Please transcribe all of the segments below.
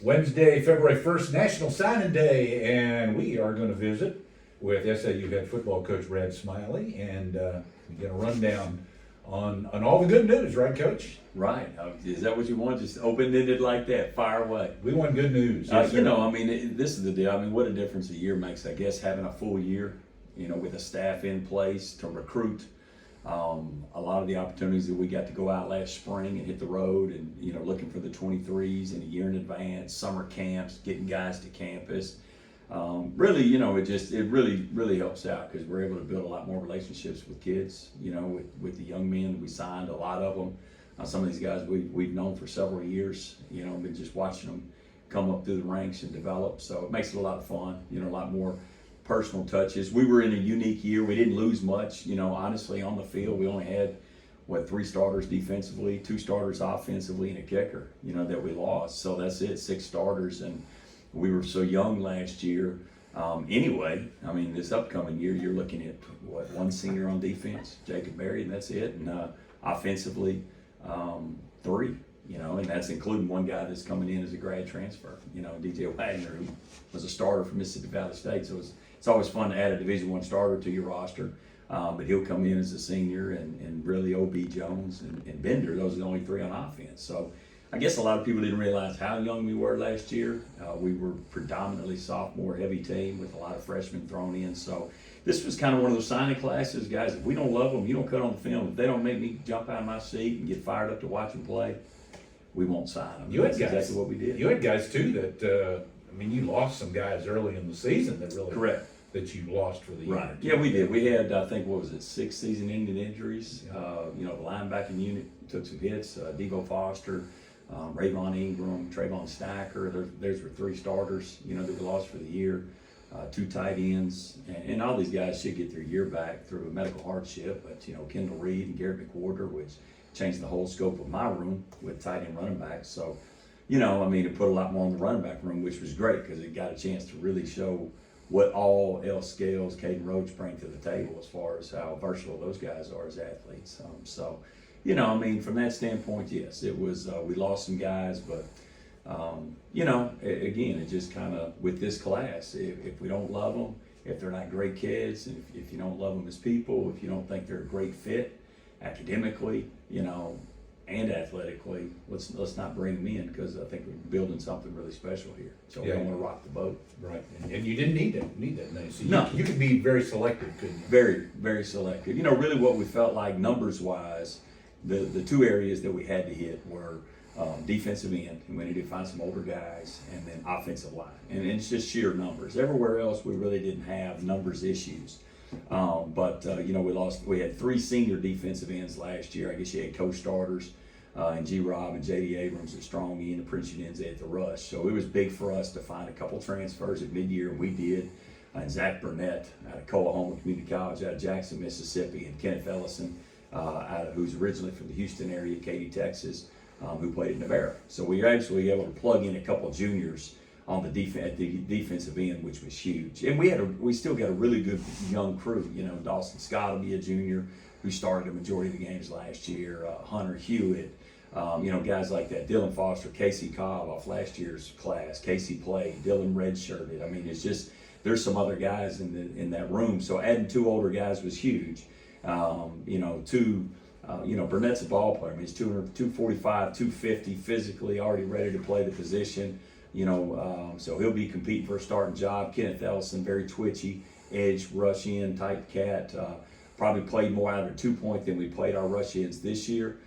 Wednesday, February 1st, National Signing Day, and we are going to visit with SAU head football coach Brad Smiley and get a rundown on all the good news, right, Coach? Right. Is that what you want? Just open-ended like that? Fire away. We want good news. Yes, You know, I mean, this is the deal. I mean, what a difference a year makes, I guess, having a full year, you know, with a staff in place to recruit. A lot of the opportunities that we got to go out last spring and hit the road and, you know, looking for the 23s in a year in advance, summer camps, getting guys to campus. Really, you know, it really helps out because we're able to build a lot more relationships with kids, you know, with the young men. We signed a lot of them. Some of these guys we've known for several years, you know, been just watching them come up through the ranks and develop. So it makes it a lot of fun, you know, a lot more personal touches. We were in a unique year. We didn't lose much, you know, honestly, on the field. We only had, 3 starters defensively, 2 starters offensively, and a kicker, you know, that we lost. So that's it, 6 starters. And we were so young last year. Anyway, I mean, this upcoming year, you're looking at, 1 senior on defense, Jacob Berry, and that's it. And offensively, 3. You know, and that's including one guy that's coming in as a grad transfer, you know, DJ Wagner, who was a starter for Mississippi Valley State. So it's always fun to add a Division I starter to your roster. But he'll come in as a senior, and really O.B. Jones and Bender, those are the only 3 on offense. So I guess a lot of people didn't realize how young we were last year. We were predominantly sophomore heavy team with a lot of freshmen thrown in. So this was kind of one of those signing classes, guys. If we don't love them, you don't cut on the film. If they don't make me jump out of my seat and get fired up to watch them play, we won't sign them. You had That's guys, exactly what we did. You had guys too that I mean, you lost some guys early in the season that really Correct. that you lost for the year. Right. Yeah, we did. We had, I think, 6 season-ending injuries. You know, the linebacking unit took some hits. Devo Foster, Rayvon Ingram, Trayvon Stacker. Those were 3 starters, you know, that we lost for the year. 2 tight ends, and all these guys should get their year back through a medical hardship. But you know, Kendall Reed and Garrett McWhorter, which changed the whole scope of my room with tight end running backs. So, you know, I mean, it put a lot more in the running back room, which was great because it got a chance to really show what all else scales Caden Roach bring to the table as far as how versatile those guys are as athletes. So, you know, I mean, from that standpoint, yes, it was, we lost some guys, but, you know, again, it just kind of, with this class, if we don't love them, if they're not great kids, and if you don't love them as people, if you don't think they're a great fit academically, you know, and athletically, let's not bring them in because I think we're building something really special here. So we don't want to rock the boat. Right, and you didn't need that nice. So No. you could be very selective, couldn't you? Very, very selective. You know, really what we felt like numbers-wise, the 2 areas that we had to hit were defensive end, and we needed to find some older guys, and then offensive line. And it's just sheer numbers. Everywhere else, we really didn't have numbers issues. But you know, we had 3 senior defensive ends last year. I guess you had co-starters, and G-Rob and J.D. Abrams at strong end, and Prince Udenze at the rush. So it was big for us to find a couple transfers at mid-year, and we did. And Zach Burnett out of Coahoma Community College out of Jackson, Mississippi, and Kenneth Ellison, who's originally from the Houston area, Katy, Texas, who played at Navarro. So we were actually able to plug in a couple of juniors on the defensive end, which was huge. And we still got a really good young crew. You know, Dawson Scott will be a junior who started a majority of the games last year. Hunter Hewitt, you know, guys like that. Dylan Foster, Casey Cobb off last year's class. Casey played. Dylan redshirted. I mean, it's just there's some other guys in that room. So adding 2 older guys was huge. You know, you know, Burnett's a ball player. I mean, he's 245, 250, physically already ready to play the position. You know, so he'll be competing for a starting job. Kenneth Ellison, very twitchy, edge, rush in type cat. Probably played more out of a 2-point than we played our rush ins this year.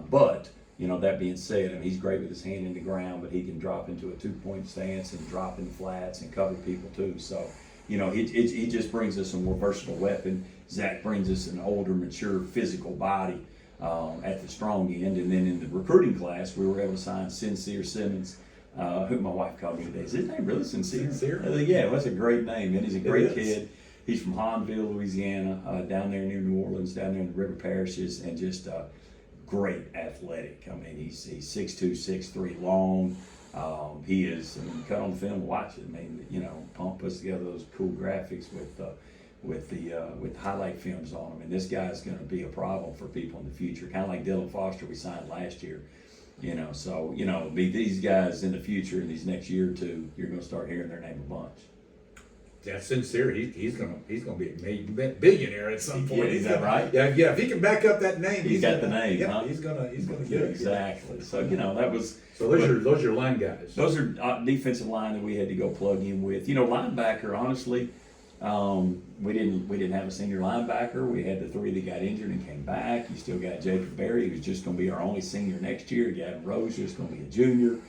But, you know, that being said, I mean, he's great with his hand in the ground, but he can drop into a 2-point stance and drop in flats and cover people too. So, you know, he just brings us a more versatile weapon. Zach brings us an older, mature, physical body at the strong end. And then in the recruiting class, we were able to sign Sincere Simmons, who my wife called me today. Is his name really Sincere? Sincere? Yeah, that's a great name. And he's a great kid. He's from Hahnville, Louisiana, down there near New Orleans, down there in the river parishes, and just great athletic. I mean, he's 6'2", 6'3", long. He is, I mean, cut on the film and watch it. I mean, you know, Pump puts together those cool graphics with highlight films on him. And this guy's going to be a problem for people in the future. Kind of like Dylan Foster we signed last year. So be these guys in the future, in these next year or two, you're going to start hearing their name a bunch. That's sincere. He's gonna be a billionaire at some point. Is that right? Yeah. If he can back up that name, He's got the name. Yeah, huh? he's gonna get it. Exactly. So that was. So those are your line guys. Those are defensive line that we had to go plug in with. Linebacker. Honestly, we didn't have a senior linebacker. We had the three that got injured and came back. You still got Jacob Berry, who's just going to be our only senior next year. Gavin Rose is going to be a junior.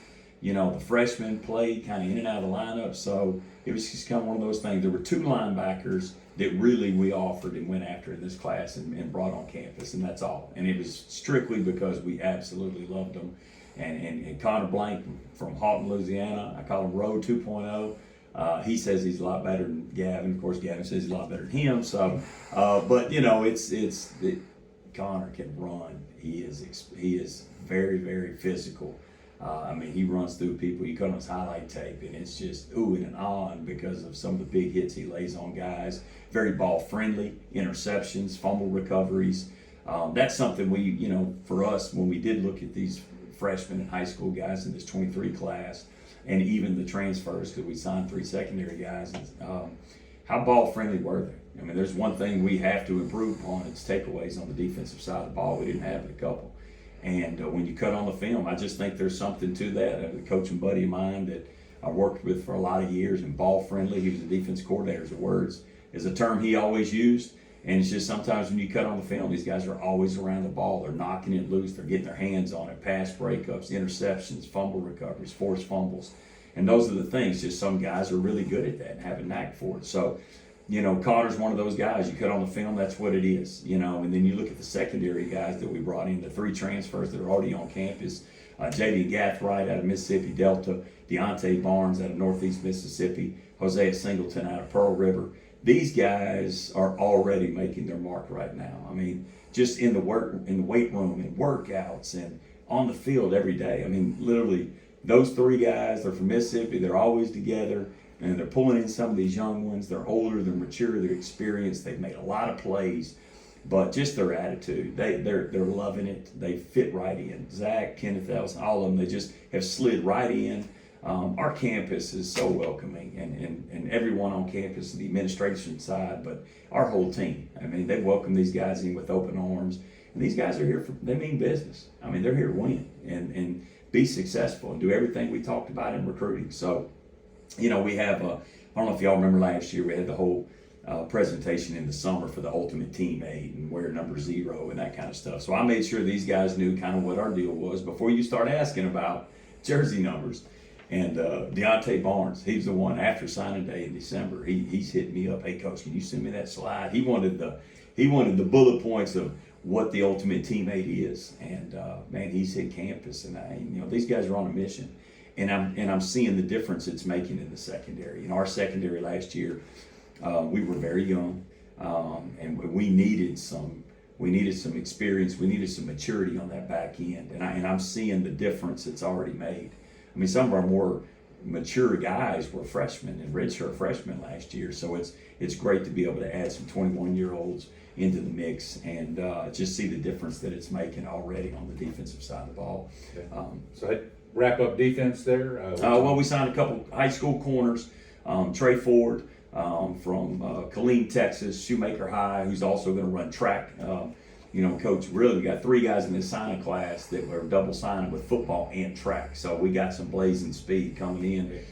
The freshmen played kind of in and out of the lineup, so it was just kind of one of those things. There were two linebackers that really we offered and went after in this class and brought on campus, and that's all. And it was strictly because we absolutely loved them. And Connor Blank from Houghton, Louisiana, I call him Road 2.0. He says he's a lot better than Gavin. Of course, Gavin says he's a lot better than him. So, but it's Connor can run. He is very, very physical. He runs through people. You cut on his highlight tape, and it's just oohing and ahhing because of some of the big hits he lays on guys. Very ball friendly, interceptions, fumble recoveries. That's something for us, when we did look at these freshmen and high school guys in this 23 class, and even the transfers, because we signed 3 secondary guys, how ball friendly were they? There's one thing we have to improve upon. It's takeaways on the defensive side of the ball. We didn't have a couple. And when you cut on the film, I just think there's something to that. A coaching buddy of mine that I worked with for a lot of years, and ball friendly, he was a defense coordinator. The words is a term he always used. And it's just sometimes when you cut on the film, these guys are always around the ball. They're knocking it loose. They're getting their hands on it. Pass breakups, interceptions, fumble recoveries, forced fumbles. And those are the things. Just some guys are really good at that and have a knack for it. So, Connor's one of those guys. You cut on the film, that's what it is. And then you look at the secondary guys that we brought in, the 3 transfers that are already on campus. J.D. Gathright out of Mississippi Delta, Deontay Barnes out of Northeast Mississippi, Hosea Singleton out of Pearl River. These guys are already making their mark right now. Just in the weight room and workouts and on the field every day. Literally, those 3 guys, they're from Mississippi. They're always together. And they're pulling in some of these young ones. They're older, they're mature, they're experienced. They've made a lot of plays, but just their attitude, they're loving it. They fit right in. Zach, Kenneth Ellison, all of them, they just have slid right in. Our campus is so welcoming, and everyone on campus, the administration side, but our whole team. They welcome these guys in with open arms. And these guys are here they mean business. They're here to win and be successful and do everything we talked about in recruiting. So, we have, I don't know if y'all remember last year, we had the whole presentation in the summer for the ultimate teammate and wear number 0 and that kind of stuff. So I made sure these guys knew kind of what our deal was before you start asking about jersey numbers. And Deontay Barnes, he's the one after signing day in December. He's hitting me up, hey coach, can you send me that slide? He wanted the bullet points of what the ultimate teammate is. And man, he's hit campus, and these guys are on a mission. And I'm seeing the difference it's making in the secondary. In our secondary last year, we were very young, and we needed some experience. We needed some maturity on that back end, and I'm seeing the difference it's already made. Some of our more mature guys were freshmen and redshirt freshmen last year, so it's great to be able to add some 21-year-olds into the mix and just see the difference that it's making already on the defensive side of the ball. So wrap up defense there. Well, we signed a couple high school corners. Trey Ford from Killeen, Texas, Shoemaker High, who's also going to run track. Coach, really, we got 3 guys in this signing class that were double signing with football and track. So we got some blazing speed coming in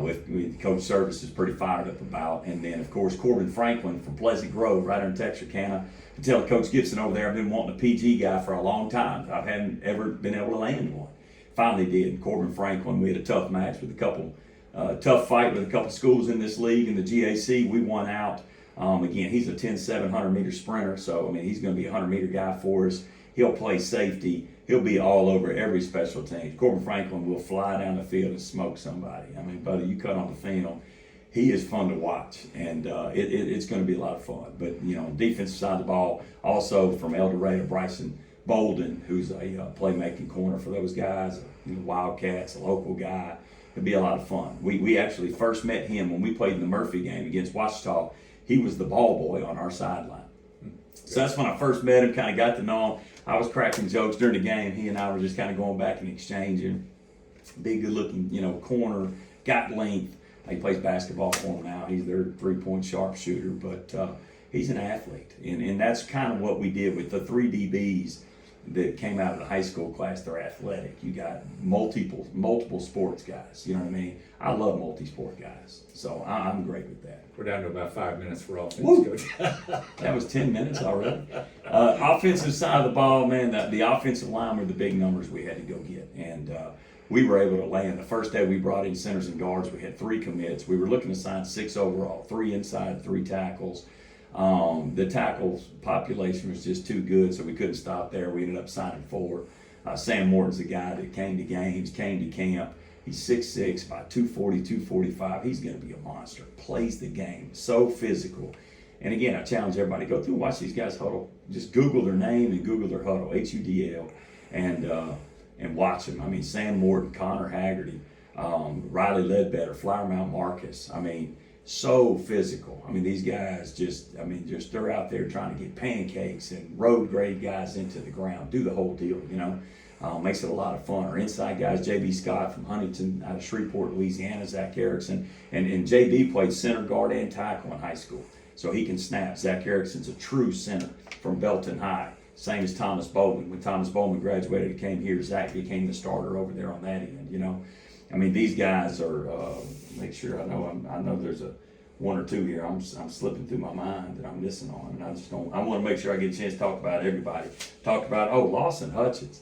with Coach Service is pretty fired up about. And then, of course, Corbin Franklin from Pleasant Grove, right in Texarkana. I tell Coach Gibson over there, I've been wanting a PG guy for a long time. I haven't ever been able to land one. Finally did. Corbin Franklin, we had a tough match with tough fight with a couple schools in this league. In the GAC, we won out. Again, he's a 10-7 100-meter sprinter, so he's going to be a 100-meter guy for us. He'll play safety. He'll be all over every special team. Corbin Franklin will fly down the field and smoke somebody. Buddy, you cut on the film. He is fun to watch, and it's going to be a lot of fun. But, defensive side of the ball, also from El Dorado, Bryson Bolden, who's a playmaking corner for those guys, Wildcats, a local guy. It'd be a lot of fun. We actually first met him when we played in the Murphy game against Ouachita. He was the ball boy on our sideline. So that's when I first met him, kind of got to know him. I was cracking jokes during the game. He and I were just kind of going back and exchanging. Big, good-looking, corner, got length. He plays basketball for them now. He's their three-point sharpshooter, but he's an athlete. And that's kind of what we did with the 3 DBs that came out of the high school class. They're athletic. You got multiple sports guys. You know what I mean? I love multi-sport guys. So I'm great with that. We're down to about 5 minutes for offense, Woo! Coach. That was 10 minutes already. Offensive side of the ball, man, the offensive line were the big numbers we had to go get. And we were able to land. The first day we brought in centers and guards, we had 3 commits. We were looking to sign 6 overall, 3 inside, 3 tackles. The tackles population was just too good, so we couldn't stop there. We ended up signing 4. Sam Morton's the guy that came to games, came to camp. He's 6'6", about 240, 245. He's going to be a monster. Plays the game, so physical. And again, I challenge everybody, go through and watch these guys huddle. Just Google their name and Google their huddle, HUDL, and watch them. I mean, Sam Morton, Connor Haggerty, Riley Ledbetter, Flower Mount Marcus. I mean, so physical. I mean, these guys just they're out there trying to get pancakes and road grade guys into the ground, do the whole deal, makes it a lot of fun. Our inside guys, JB Scott from Huntington out of Shreveport, Louisiana, Zach Erickson, and JB played center, guard, and tackle in high school, so he can snap. Zach Erickson's a true center from Belton High, same as Thomas Bowman. When Thomas Bowman graduated and came here, Zach became the starter over there on that end, I mean, these guys are, make sure I know there's a 1 or 2 here I'm slipping through my mind that I'm missing on, and I want to make sure I get a chance to talk about everybody. Talk about, Lawson Hutchins.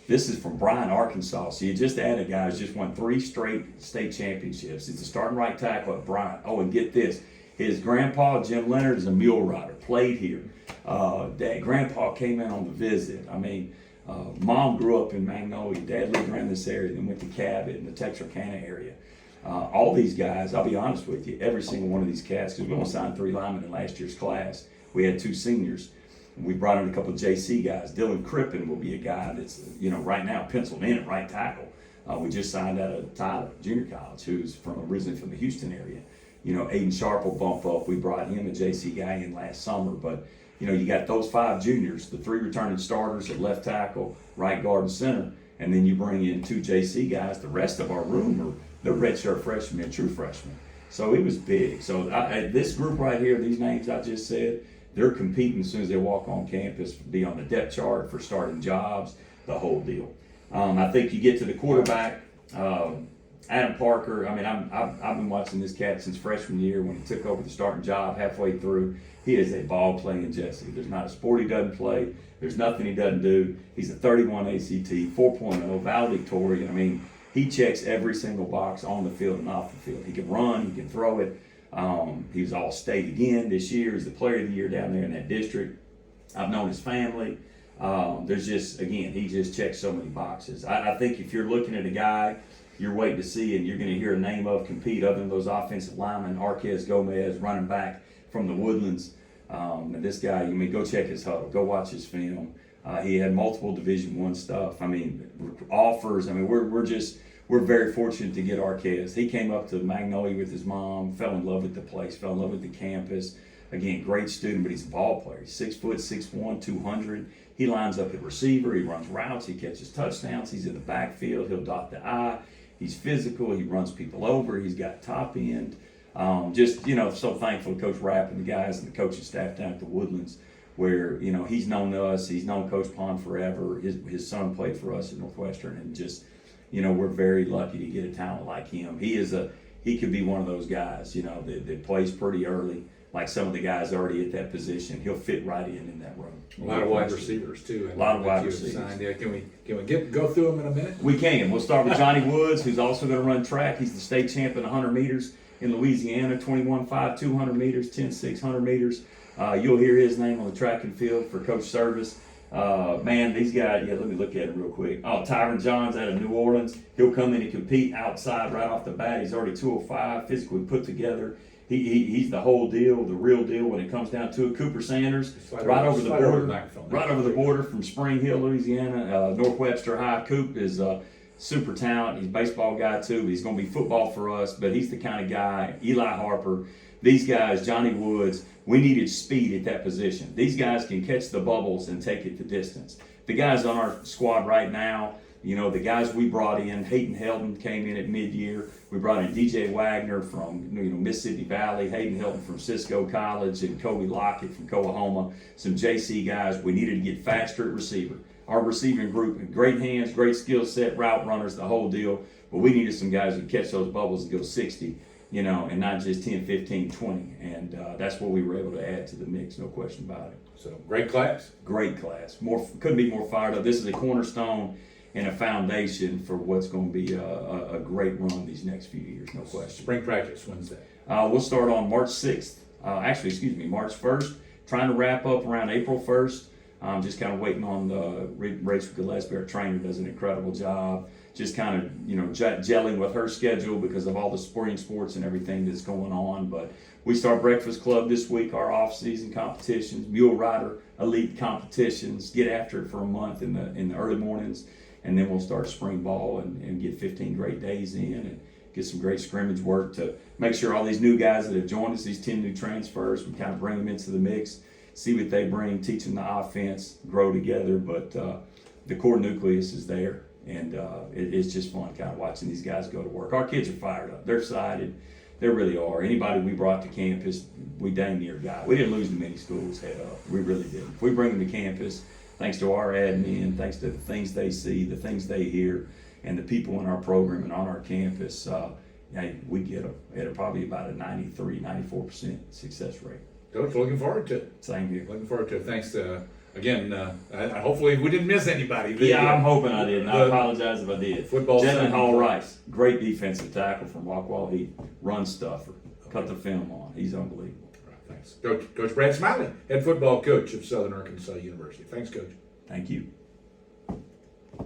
This is from Bryan, Arkansas. So you just added a guy who's just won 3 straight state championships. He's the starting right tackle at Bryan. Oh, and get this. His grandpa, Jim Leonard, is a mule rider, played here. Grandpa came in on the visit. I mean, Mom grew up in Magnolia. Dad lived around this area, then went to Cabot in the Texarkana area. All these guys, I'll be honest with you, every single one of these cats, because we only signed 3 linemen in last year's class. We had 2 seniors. We brought in a couple of JC guys. Dylan Crippen will be a guy that's, right now penciled in at right tackle. We just signed out of Tyler Junior College, who's originally from the Houston area. Aiden Sharp will bump up. We brought him, a JC guy, in last summer. But, you got those 5 juniors, the 3 returning starters at left tackle, right guard, and center, and then you bring in 2 JC guys. The rest of our room are the redshirt freshmen and true freshmen. So it was big. So this group right here, these names I just said, they're competing as soon as they walk on campus, be on the depth chart for starting jobs, the whole deal. I think you get to the quarterback, Adam Parker. I mean, I've been watching this cat since freshman year when he took over the starting job halfway through. He is a ball-playing Jesse. There's not a sport he doesn't play. There's nothing he doesn't do. He's a 31 ACT, 4.0, valedictorian. I mean, he checks every single box on the field and off the field. He can run, he can throw it. He was all-state again this year. He's the player of the year down there in that district. I've known his family. There's just, again, he just checks so many boxes. I think if you're looking at a guy you're waiting to see and you're going to hear a name of compete other than those offensive linemen, Arquez Gomez, running back from the Woodlands. This guy, go check his huddle. Go watch his film. He had multiple Division I stuff. I mean, offers. I mean, we're very fortunate to get Arquez. He came up to Magnolia with his mom, fell in love with the place, fell in love with the campus. Again, great student, but he's a ball player. He's 6 foot, 6'1", 200. He lines up at receiver. He runs routes. He catches touchdowns. He's in the backfield. He'll dot the I. He's physical. He runs people over. He's got top end. So thankful to Coach Rapp and the guys and the coaching staff down at the Woodlands, where he's known us. He's known Coach Pond forever. His son played for us at Northwestern, and just we're very lucky to get a talent like him. He could be one of those guys that plays pretty early. Like some of the guys already at that position, he'll fit right in that room. A lot of wide receivers too. A lot of wide receivers. Yeah, can we go through them in a minute? We can. We'll start with Johnny Woods, who's also going to run track. He's the state champion 100 meters in Louisiana, 21.5, 200 meters, 10.6, 100 meters. You'll hear his name on the track and field for Coach Service. Man, these guys, let me look at him real quick. Tyron Johns out of New Orleans. He'll come in and compete outside right off the bat. He's already 205, physically put together. He's the whole deal, the real deal when it comes down to it. Cooper Sanders, right over the border from Spring Hill, Louisiana, North Webster High. Coop is a super talent. He's a baseball guy too. He's going to be football for us, but he's the kind of guy. Eli Harper, these guys, Johnny Woods. We needed speed at that position. These guys can catch the bubbles and take it the distance. the guys on our squad right now, you know, the guys we brought in, Hayden Helton came in at mid-year. We brought in DJ Wagner from Mississippi Valley, Hayden Helton from Cisco College, and Kobe Lockett from Coahoma. Some JC guys. We needed to get faster at receiver. Our receiving group, great hands, great skill set, route runners, the whole deal. But we needed some guys who catch those bubbles and go 60, you know, and not just 10, 15, 20. And that's what we were able to add to the mix, no question about it. So, great class. Great class. Couldn't be more fired up. This is a cornerstone and a foundation for what's going to be a great run these next few years, no question. Spring practice, when's that? We'll start on March 6th. March 1st. Trying to wrap up around April 1st. Just kind of waiting on Rachel Gillespie, our trainer, does an incredible job. Just kind of, gelling with her schedule because of all the spring sports and everything that's going on. But we start Breakfast Club this week, our off-season competitions, Mule Rider Elite competitions, get after it for a month in the early mornings. And then we'll start spring ball and get 15 great days in and get some great scrimmage work to make sure all these new guys that have joined us, these 10 new transfers, we kind of bring them into the mix, see what they bring, teach them the offense, grow together. But the core nucleus is there, and it's just fun kind of watching these guys go to work. Our kids are fired up. They're excited. They really are. Anybody we brought to campus, we dang near got. We didn't lose to many schools head up. We really didn't. If we bring them to campus, thanks to our admin, thanks to the things they see, the things they hear, and the people in our program and on our campus, we get them at probably about a 93-94% success rate. Coach, looking forward to it. Same here. Looking forward to it. Thanks to, again, hopefully we didn't miss anybody. I'm hoping I didn't. I apologize if I did. Football Jalen Hall Rice, great defensive tackle from Wackwall Heat, run stuffer, cut the film on. He's unbelievable. Thanks. Coach Brad Smiley, head football coach of Southern Arkansas University. Thanks, Coach. Thank you.